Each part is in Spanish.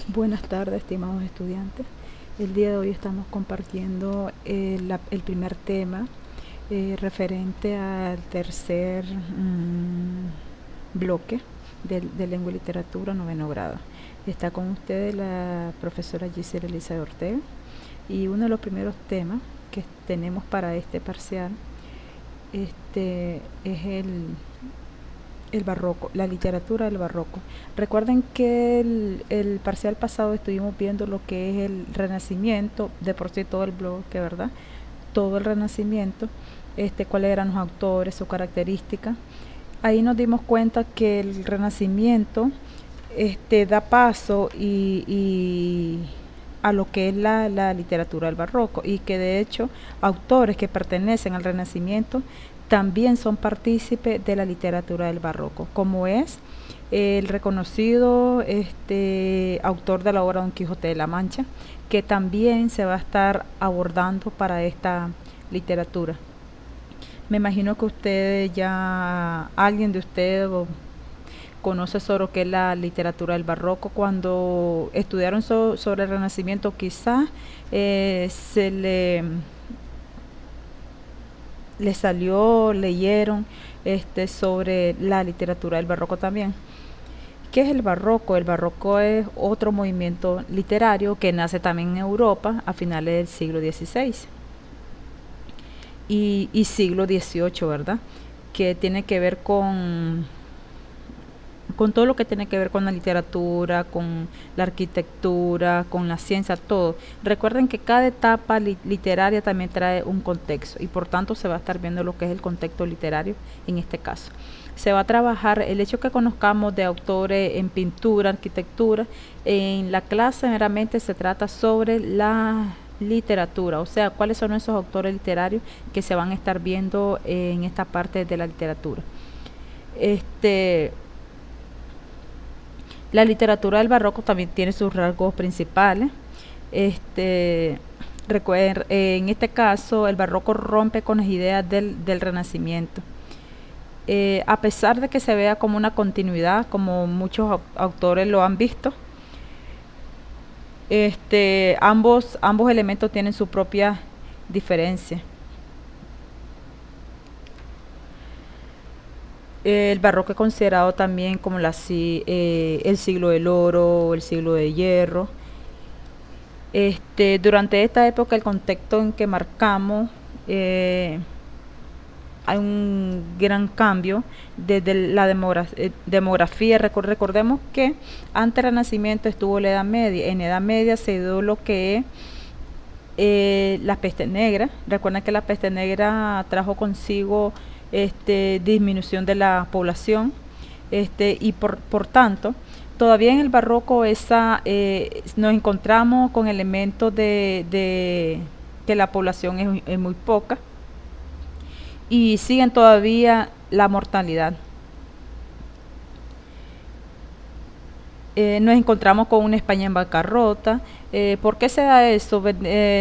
Buenas tardes, estimados estudiantes. El día de hoy estamos compartiendo el primer tema referente al tercer bloque de lengua y literatura, noveno grado. Está con ustedes la profesora Gisela Elisa Ortega, y uno de los primeros temas que tenemos para este parcial es el barroco, la literatura del barroco. Recuerden que el parcial pasado estuvimos viendo lo que es el Renacimiento, de por sí todo el bloque, ¿verdad? Todo el Renacimiento, cuáles eran los autores, su característica. Ahí nos dimos cuenta que el Renacimiento da paso y a lo que es la literatura del barroco, y que de hecho autores que pertenecen al Renacimiento también son partícipes de la literatura del barroco, como es el reconocido autor de la obra Don Quijote de la Mancha, que también se va a estar abordando para esta literatura. Me imagino que ustedes ya, alguien de ustedes conoce sobre lo que es la literatura del barroco. Cuando estudiaron sobre el Renacimiento, quizás se le salió, leyeron sobre la literatura del barroco también. ¿Qué es el barroco? El barroco es otro movimiento literario que nace también en Europa a finales del siglo XVI y siglo XVIII, ¿verdad? Que tiene que ver con todo lo que tiene que ver con la literatura, con la arquitectura, con la ciencia, todo. Recuerden que cada etapa literaria también trae un contexto, y por tanto se va a estar viendo lo que es el contexto literario en este caso. Se va a trabajar el hecho que conozcamos de autores en pintura, arquitectura. En la clase meramente se trata sobre la literatura, o sea, cuáles son esos autores literarios que se van a estar viendo en esta parte de la literatura. La literatura del barroco también tiene sus rasgos principales. Recuerden, en este caso, el barroco rompe con las ideas del Renacimiento. A pesar de que se vea como una continuidad, como muchos autores lo han visto, ambos elementos tienen su propia diferencia. El barroco es considerado también como el siglo del oro, el siglo de hierro. Durante esta época, el contexto en que marcamos, hay un gran cambio desde la demografía. Recordemos que antes del Renacimiento estuvo la Edad Media. En la Edad Media se dio lo que es la peste negra. Recuerden que la peste negra trajo consigo disminución de la población, y por tanto todavía en el barroco nos encontramos con elementos de que la población es muy poca, y siguen todavía la mortalidad. Nos encontramos con una España en bancarrota. ¿Por qué se da eso?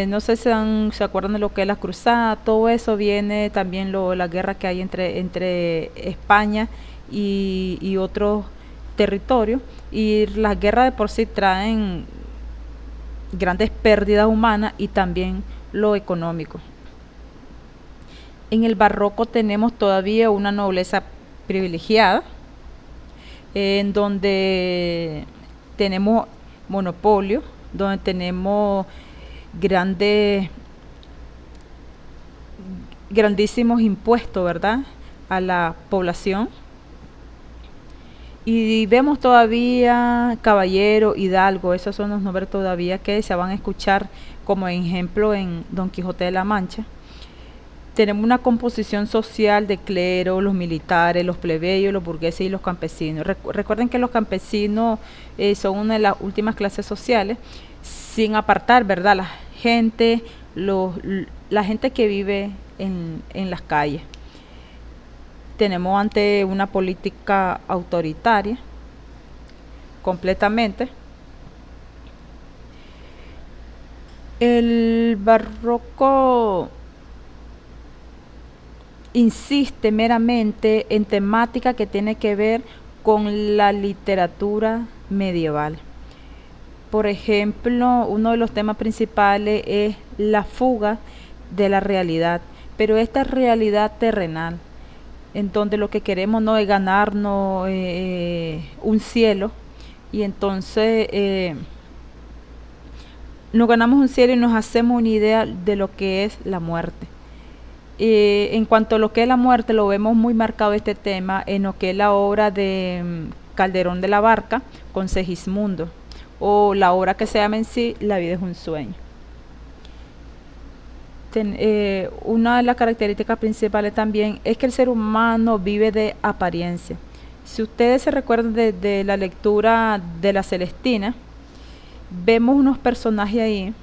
No sé si se acuerdan de lo que es la cruzada. Todo eso viene también la guerra que hay entre España y otros territorios, y las guerras de por sí traen grandes pérdidas humanas y también lo económico. En el barroco tenemos todavía una nobleza privilegiada, en donde tenemos monopolio, donde tenemos grandísimos impuestos, ¿verdad?, a la población. Y vemos todavía caballero, hidalgo, esos son los nombres todavía que se van a escuchar como ejemplo en Don Quijote de la Mancha. Tenemos una composición social de clero, los militares, los plebeyos, los burgueses y los campesinos. Recuerden que los campesinos son una de las últimas clases sociales, sin apartar, ¿verdad?, la gente que vive en las calles. Tenemos ante una política autoritaria completamente. El barroco insiste meramente en temática que tiene que ver con la literatura medieval. Por ejemplo, uno de los temas principales es la fuga de la realidad, pero esta realidad terrenal, en donde lo que queremos no es ganarnos un cielo, y entonces nos ganamos un cielo y nos hacemos una idea de lo que es la muerte. En cuanto a lo que es la muerte, lo vemos muy marcado este tema en lo que es la obra de Calderón de la Barca con Segismundo, o la obra que se llama en sí La vida es un sueño. Una de las características principales también es que el ser humano vive de apariencia. Si ustedes se recuerdan de la lectura de la Celestina, vemos unos personajes ahí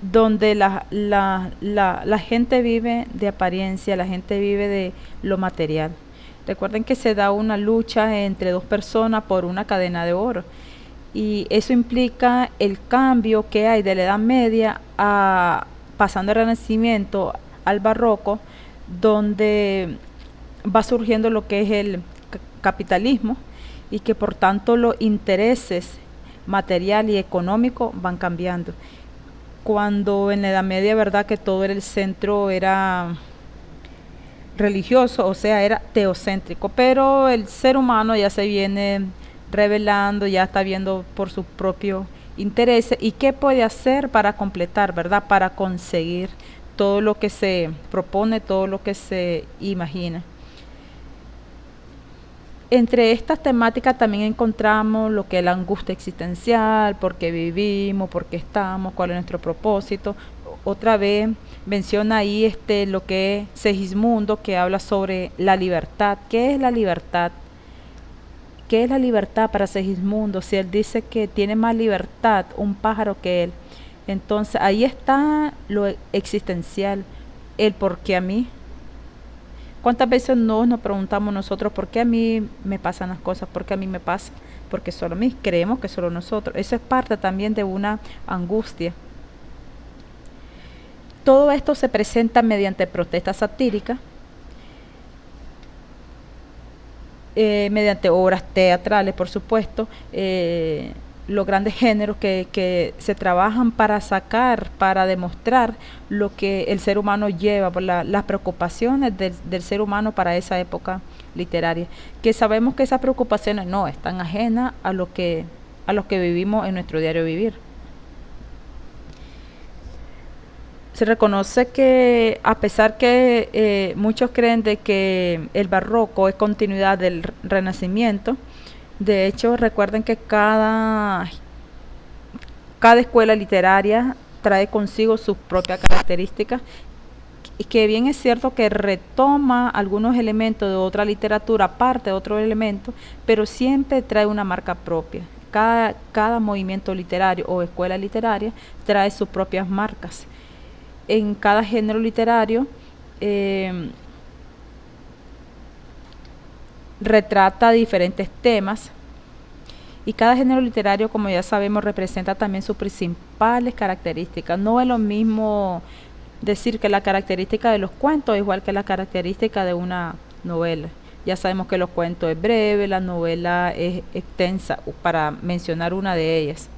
donde la gente vive de apariencia, la gente vive de lo material. Recuerden que se da una lucha entre dos personas por una cadena de oro, y eso implica el cambio que hay de la Edad Media pasando al Renacimiento al Barroco, donde va surgiendo lo que es el capitalismo, y que por tanto los intereses material y económico van cambiando. Cuando en la Edad Media, verdad que todo el centro era religioso, o sea, era teocéntrico, pero el ser humano ya se viene revelando, ya está viendo por sus propios intereses y qué puede hacer para completar, verdad, para conseguir todo lo que se propone, todo lo que se imagina. Entre estas temáticas también encontramos lo que es la angustia existencial, por qué vivimos, por qué estamos, cuál es nuestro propósito. Otra vez menciona ahí lo que es Segismundo, que habla sobre la libertad. ¿Qué es la libertad? ¿Qué es la libertad para Segismundo? Si él dice que tiene más libertad un pájaro que él. Entonces ahí está lo existencial, el por qué a mí. ¿Cuántas veces nos preguntamos nosotros por qué a mí me pasan las cosas? ¿Por qué a mí me pasa? Porque solo a mí, creemos que solo nosotros. Eso es parte también de una angustia. Todo esto se presenta mediante protestas satíricas, mediante obras teatrales, por supuesto, los grandes géneros que se trabajan para sacar, para demostrar lo que el ser humano lleva, por las preocupaciones del ser humano para esa época literaria, que sabemos que esas preocupaciones no están ajenas a lo que vivimos en nuestro diario vivir. Se reconoce que, a pesar que muchos creen de que el barroco es continuidad del Renacimiento, de hecho recuerden que cada escuela literaria trae consigo sus propias características, y que bien es cierto que retoma algunos elementos de otra literatura, parte de otro elemento, pero siempre trae una marca propia. Cada movimiento literario o escuela literaria trae sus propias marcas. En cada género literario retrata diferentes temas, y cada género literario, como ya sabemos, representa también sus principales características. No es lo mismo decir que la característica de los cuentos es igual que la característica de una novela. Ya sabemos que los cuentos es breve, la novela es extensa, para mencionar una de ellas.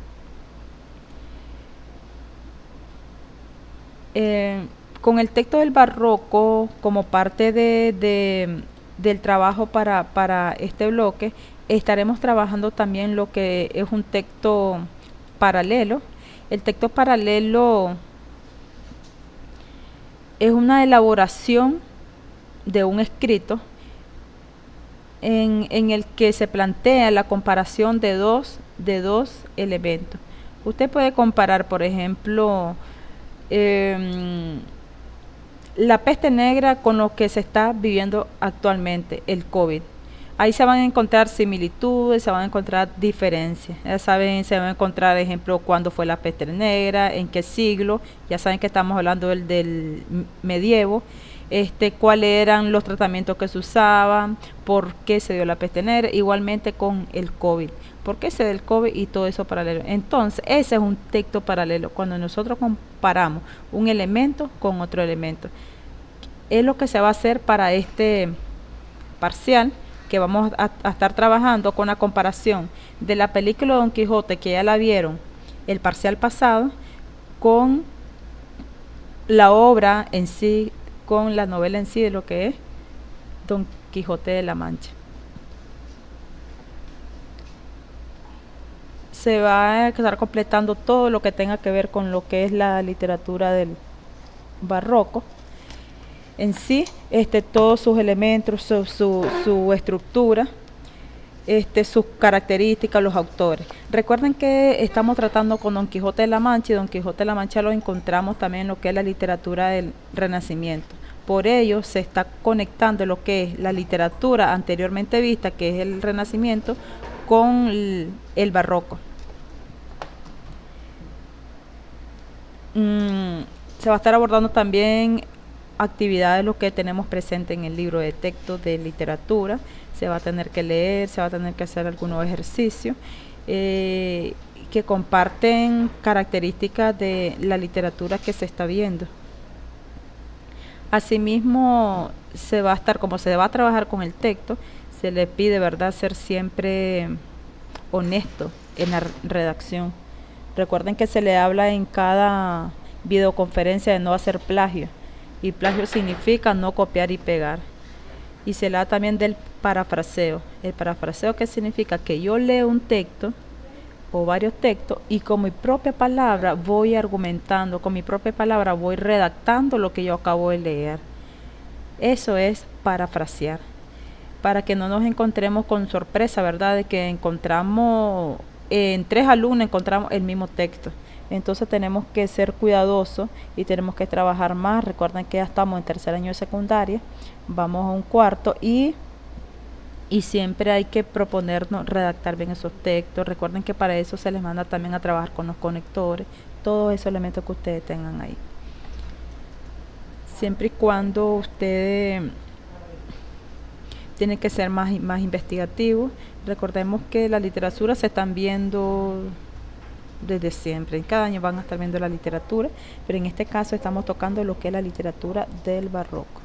Con el texto del barroco como parte del trabajo para este bloque, estaremos trabajando también lo que es un texto paralelo. El texto paralelo es una elaboración de un escrito en el que se plantea la comparación de dos elementos. Usted puede comparar, por ejemplo, la peste negra con lo que se está viviendo actualmente, el COVID. Ahí se van a encontrar similitudes, se van a encontrar diferencias. Ya saben, se van a encontrar, ejemplo, cuándo fue la peste negra, en qué siglo. Ya saben que estamos hablando del medievo. Cuáles eran los tratamientos que se usaban, por qué se dio la peste negra, igualmente con el COVID. ¿Por qué se dio el COVID y todo eso paralelo? Entonces, ese es un texto paralelo, cuando nosotros comparamos un elemento con otro elemento. Es lo que se va a hacer para este parcial, que vamos a estar trabajando con la comparación de la película Don Quijote, que ya la vieron el parcial pasado, con la obra en sí, con la novela en sí de lo que es Don Quijote de la Mancha. Se va a estar completando todo lo que tenga que ver con lo que es la literatura del barroco en sí, todos sus elementos, su estructura, sus características, los autores. Recuerden que estamos tratando con Don Quijote de la Mancha, y Don Quijote de la Mancha lo encontramos también en lo que es la literatura del Renacimiento. Por ello se está conectando lo que es la literatura anteriormente vista, que es el Renacimiento, con el barroco. Se va a estar abordando también actividades, lo que tenemos presente en el libro de texto de literatura. Se va a tener que leer, se va a tener que hacer algunos ejercicios que comparten características de la literatura que se está viendo. Asimismo, se va a estar, como se va a trabajar con el texto, se le pide, ¿verdad?, ser siempre honesto en la redacción. Recuerden que se le habla en cada videoconferencia de no hacer plagio, y plagio significa no copiar y pegar. Y se habla también del parafraseo. El parafraseo, ¿qué significa? Que yo leo un texto o varios textos y con mi propia palabra voy argumentando, con mi propia palabra voy redactando lo que yo acabo de leer. Eso es parafrasear, para que no nos encontremos con sorpresa, ¿verdad?, de que encontramos en 3 alumnos encontramos el mismo texto. Entonces tenemos que ser cuidadosos y tenemos que trabajar más. Recuerden que ya estamos en tercer año de secundaria, vamos a un cuarto, y siempre hay que proponernos redactar bien esos textos. Recuerden que para eso se les manda también a trabajar con los conectores, todos esos elementos que ustedes tengan ahí. Siempre y cuando ustedes tienen que ser más investigativos. Recordemos que la literatura se están viendo desde siempre, en cada año van a estar viendo la literatura, pero en este caso estamos tocando lo que es la literatura del barroco,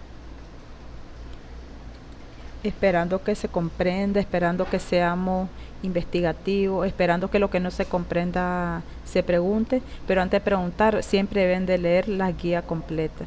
esperando que se comprenda, esperando que seamos investigativos, esperando que lo que no se comprenda se pregunte, pero antes de preguntar siempre deben de leer la guía completa.